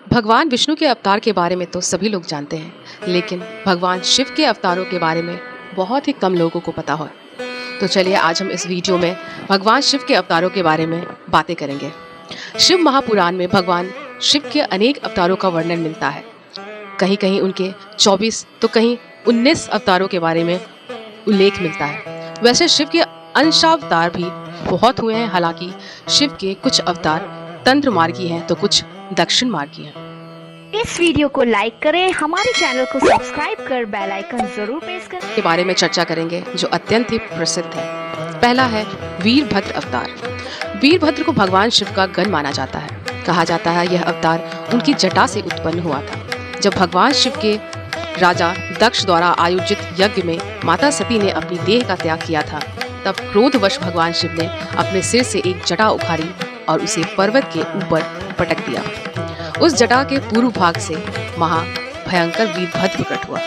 भगवान विष्णु के अवतार के बारे में तो सभी लोग जानते हैं, लेकिन भगवान शिव के अवतारों के बारे में बहुत ही कम लोगों को पता हो। तो चलिए आज हम इस वीडियो में भगवान शिव के अवतारों के बारे में बातें करेंगे। शिव महापुराण में भगवान शिव के अनेक अवतारों का वर्णन मिलता है। कहीं कहीं उनके 24 तो कहीं 19 अवतारों के बारे में उल्लेख मिलता है। वैसे शिव के अंशावतार भी बहुत हुए हैं, हालांकि शिव के कुछ अवतार तंत्र मार्गी हैं तो कुछ दक्षिण मार्गी हैं। इस वीडियो को लाइक करें, हमारे चैनल को सब्सक्राइब कर बेल आइकन जरूर प्रेस करें। के बारे में चर्चा करेंगे जो अत्यंत ही प्रसिद्ध है। पहला है वीरभद्र अवतार। वीरभद्र को भगवान शिव का गण माना जाता है। कहा जाता है यह अवतार उनकी जटा से उत्पन्न हुआ था। जब भगवान शिव के राजा दक्ष द्वारा आयोजित यज्ञ में माता सती ने अपनी देह का त्याग किया था, तब क्रोधवश भगवान शिव ने अपने सिर से एक जटा उखाड़ी और उसे पर्वत के ऊपर पटक दिया। उस जटा के पूर्व भाग से महा भयंकर वीरभद्र प्रकट हुआ।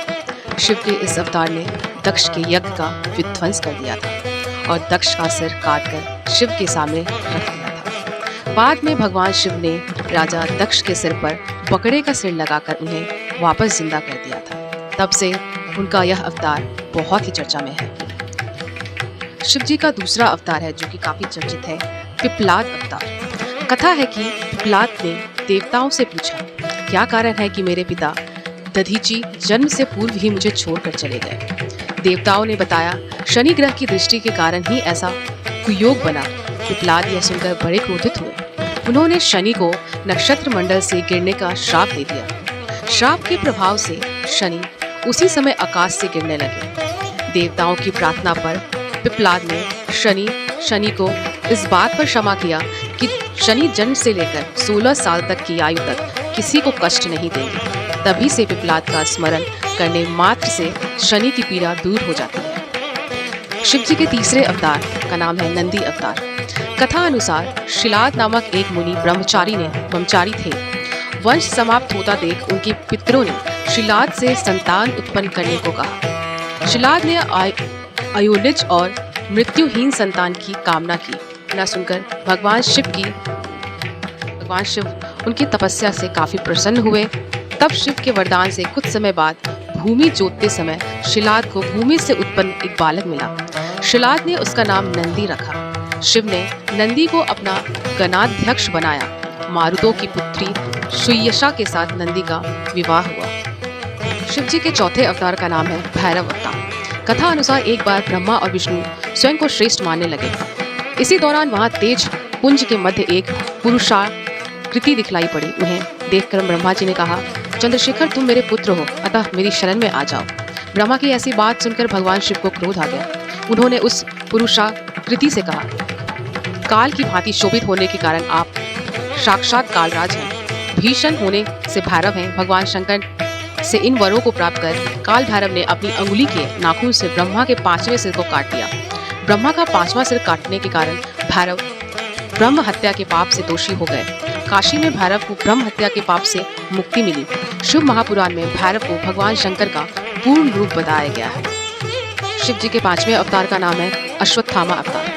शिव के इस अवतार ने दक्ष के यज्ञ का विध्वंस कर दिया था और दक्ष का सिर काटकर शिव के सामने रख दिया था। बाद में भगवान शिव ने राजा दक्ष के सिर पर बकरे का सिर लगाकर उन्हें वापस जिंदा कर दिया था। तब से उनका यह अवतार बहुत ही चर्चा में है। शिव जी का दूसरा अवतार है जो कि काफी चर्चित है, पिप्पलाद अवतार। कथा है कि पिप्पलाद ने देवताओं से पूछा, क्या कारण है कि मेरे पिता दधीची जन्म से पूर्व ही मुझे छोड़कर चले गए। देवताओं ने बताया, शनि ग्रह की दृष्टि के कारण ही ऐसा कुयोग बना। पिप्पलाद यह सुनकर बड़े क्रोधित हुए। उन्होंने शनि को नक्षत्र मंडल से गिरने का श्राप दे दिया। श्राप के प्रभाव से शनि उसी समय आकाश से गिरने लगे। देवताओं की प्रार्थना पर पिप्पलाद ने शनि को इस बात पर क्षमा किया कि शनि जन्म से लेकर 16 साल तक की आयु तक किसी को कष्ट नहीं देंगे। तभी से पिप्पलाद का स्मरण करने मात्र से शनि की पीड़ा दूर हो जाती है। शिव जी के तीसरे अवतार का नाम है नंदी अवतार। कथा अनुसार शिलाद नामक एक मुनि ब्रह्मचारी थे। वंश समाप्त होता देख उनके पितरों ने शिलाद से संतान उत्पन्न करने को कहा। शिलाद ने अयोनिज और मृत्युहीन संतान की कामना की। न सुनकर भगवान शिव उनकी तपस्या से काफी प्रसन्न हुए। तब शिव के वरदान से कुछ समय बाद भूमि जोतते समय शिलाद को भूमि से उत्पन्न एक बालक मिला। शिलाद ने उसका नाम नंदी रखा। शिव ने नंदी को अपना गणाध्यक्ष बनाया। मारुतों की पुत्री सुयशा के साथ नंदी का विवाह हुआ। शिव जी के चौथे अवतार का नाम है भैरव अवतार। कथा अनुसार एक बार ब्रह्मा और विष्णु स्वयं को श्रेष्ठ मानने लगे। इसी दौरान वहां तेज पुंज के मध्य एक पुरुषाकृति दिखलाई पड़ी। उन्हें देखकर ब्रह्मा जी ने कहा, चंद्रशेखर तुम मेरे पुत्र हो, अतः मेरी शरण में आ जाओ। ब्रह्मा की ऐसी बात सुनकर भगवान शिव को क्रोध आ गया। उन्होंने उस पुरुषाकृति से कहा, काल की भांति शोभित होने के कारण आप साक्षात कालराज हैं, भीषण होने से भैरव हैं। भगवान शंकर से इन वरों को प्राप्त कर काल भैरव ने अपनी अंगुली के नाखून से ब्रह्मा के 5वें सिर को काट दिया। ब्रह्मा का 5वां सिर काटने के कारण भैरव ब्रह्म हत्या के पाप से दोषी हो गए। काशी में भैरव को ब्रह्म हत्या के पाप से मुक्ति मिली। शिव महापुराण में भैरव को भगवान शंकर का पूर्ण रूप बताया गया है। शिव जी के 5वें अवतार का नाम है अश्वत्थामा अवतार।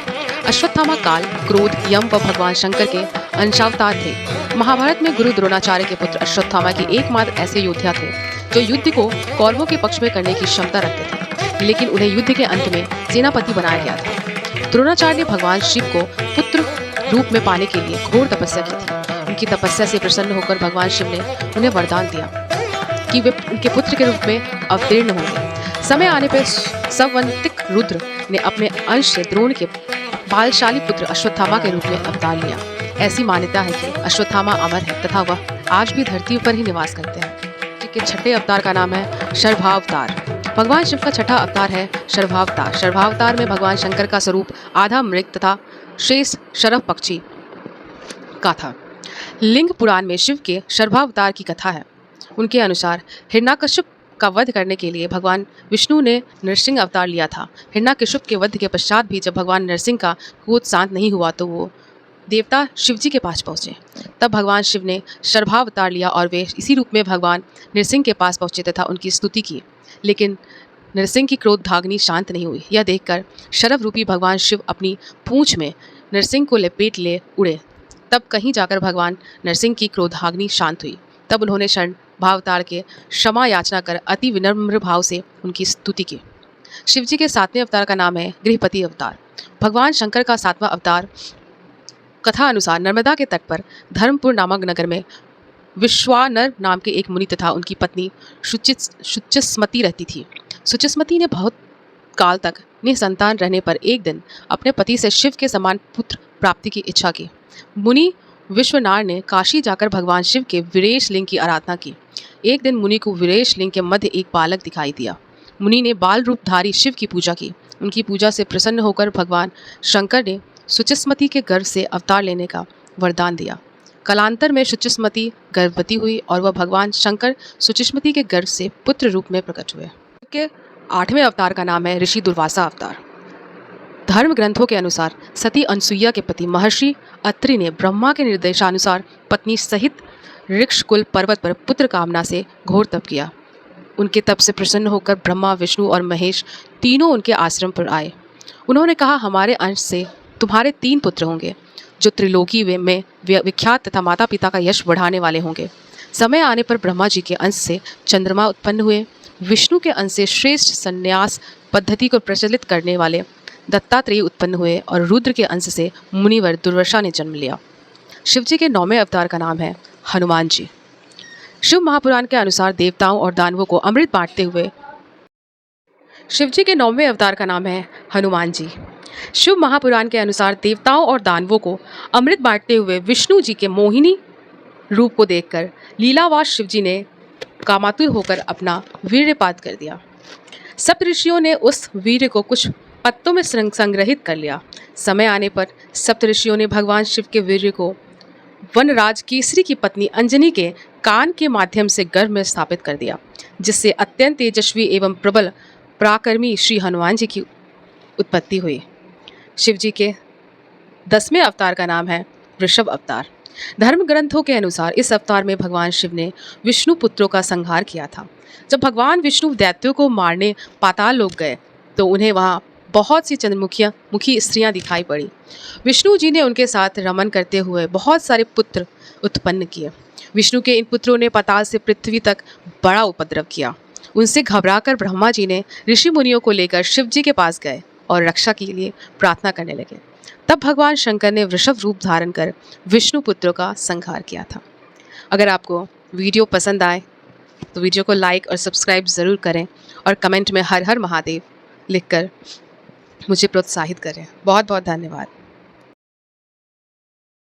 अश्वत्थामा काल, क्रोध, यम व भगवान शंकर के अंशावतार थे। महाभारत में गुरु द्रोणाचार्य के पुत्र अश्वत्थामा के एकमात्र ऐसे योद्धा थे जो युद्ध को कौरवों के पक्ष में करने की क्षमता रखते थे, लेकिन उन्हें युद्ध के अंत में सेनापति बनाया गया था। द्रोणाचार्य ने भगवान शिव को पुत्र रूप में पाने के लिए घोर तपस्या की थी। उनकी तपस्या से प्रसन्न होकर भगवान शिव ने उन्हें वरदान दिया कि वे उनके पुत्र के रूप में अवतीर्ण होंगे। समय आने पर सवंतिक रुद्र ने अपने अंश से द्रोण के बालशाली पुत्र अश्वत्थामा के रूप में अवतार लिया। ऐसी मान्यता है कि अश्वत्थामा अमर है तथा वह आज भी धरती पर ही निवास करते हैं। के छठे अवतार का नाम है शर्भावतार। भगवान शिव का छठा अवतार है शर्भावतार। शर्भावतार में भगवान शंकर का स्वरूप आधा मृग तथा शेष शरभ पक्षी का था। लिंग पुराण में शिव के शर्भावतार की कथा है। उनके अनुसार हिरण्यकश्यप का वध करने के लिए भगवान विष्णु ने नरसिंह अवतार लिया था। हिरण्यकश्यप के वध के पश्चात भी जब भगवान नरसिंह का क्रोध शांत नहीं हुआ तो वो देवता शिव जी के पास पहुँचे। तब भगवान शिव ने शर्भावतार लिया और वे इसी रूप में भगवान नरसिंह के पास पहुँचे तथा उनकी स्तुति की। लेकिन नरसिंह की क्रोधाग्नि शांत नहीं हुई। यह देखकर शरभ रूपी भगवान शिव अपनी पूंछ में नरसिंह को लपेट ले उड़े। तब कहीं जाकर भगवान नरसिंह की क्रोधाग्नि शांत हुई। तब उन्होंने शरण भावावतार के क्षमा याचना कर अति विनम्र भाव से उनकी स्तुति की। शिव जी के 7वें अवतार का नाम है गृहपति अवतार। भगवान शंकर का 7वां अवतार कथा अनुसार नर्मदा के तट पर धर्मपुर नामक नगर में विश्वानर नाम के एक मुनि तथा उनकी पत्नी शुचिस्मती रहती थी। शुचिस्मती ने बहुत काल तक निसंतान रहने पर एक दिन अपने पति से शिव के समान पुत्र प्राप्ति की इच्छा की। मुनि विश्वनार ने काशी जाकर भगवान शिव के वीरेश लिंग की आराधना की। एक दिन मुनि को वीरेश लिंग के मध्य एक बालक दिखाई दिया। मुनि ने बाल रूपधारी शिव की पूजा की। उनकी पूजा से प्रसन्न होकर भगवान शंकर ने शुचिस्मती के गर्भ से अवतार लेने का वरदान दिया। कालांतर में शुचिस्मती गर्भवती हुई और वह भगवान शंकर शुचिस्मती के गर्भ से पुत्र रूप में प्रकट हुए। के 8वें अवतार का नाम है ऋषि दुर्वासा अवतार। धर्म ग्रंथों के अनुसार सती अनसुईया के पति महर्षि अत्रि ने ब्रह्मा के निर्देशानुसार पत्नी सहित ऋक्षकुल पर्वत पर पुत्र कामना से घोर तप किया। उनके तप से प्रसन्न होकर ब्रह्मा, विष्णु और महेश तीनों उनके आश्रम पर आए। उन्होंने कहा, हमारे अंश से तुम्हारे 3 पुत्र होंगे जो त्रिलोकी में विख्यात तथा माता पिता का यश बढ़ाने वाले होंगे। समय आने पर ब्रह्मा जी के अंश से चंद्रमा उत्पन्न हुए। विष्णु के अंश से श्रेष्ठ संन्यास पद्धति को प्रचलित करने वाले दत्तात्रेय उत्पन्न हुए और रुद्र के अंश से मुनिवर दुर्वासा ने जन्म लिया। शिव जी के 9वें अवतार का नाम है हनुमान जी। शिव महापुराण के अनुसार देवताओं और दानवों को अमृत बांटते हुए शिव जी के 9वें अवतार का नाम है हनुमान जी। शिव महापुराण के अनुसार देवताओं और दानवों को अमृत बांटते हुए विष्णु जी के मोहिनी रूप को देखकर लीलावास शिव जी ने कामातुर होकर अपना वीर्यपात कर दिया। सप्तऋषियों ने उस वीर्य को कुछ पत्तों में संग्रहित कर लिया। समय आने पर सप्तऋषियों ने भगवान शिव के वीर्य को वनराज केसरी की पत्नी अंजनी के कान के माध्यम से गर्भ में स्थापित कर दिया, जिससे अत्यंत तेजस्वी एवं प्रबल पराक्रमी श्री हनुमान जी की उत्पत्ति हुई। शिव जी के 10वें अवतार का नाम है वृषभ अवतार। धर्म ग्रंथों के अनुसार इस अवतार में भगवान शिव ने विष्णु पुत्रों का संहार किया था। जब भगवान विष्णु दैत्यों को मारने पाताल लोक गए तो उन्हें वहाँ बहुत सी चंद्रमुखी स्त्रियां दिखाई पड़ी। विष्णु जी ने उनके साथ रमन करते हुए बहुत सारे पुत्र उत्पन्न किए। विष्णु के इन पुत्रों ने पाताल से पृथ्वी तक बड़ा उपद्रव किया। उनसे घबराकर ब्रह्मा जी ने ऋषि मुनियों को लेकर शिव जी के पास गए और रक्षा के लिए प्रार्थना करने लगे। तब भगवान शंकर ने वृषभ रूप धारण कर विष्णु पुत्रों का संहार किया था। अगर आपको वीडियो पसंद आए तो वीडियो को लाइक और सब्सक्राइब ज़रूर करें और कमेंट में हर हर महादेव लिखकर मुझे प्रोत्साहित करें। बहुत बहुत धन्यवाद।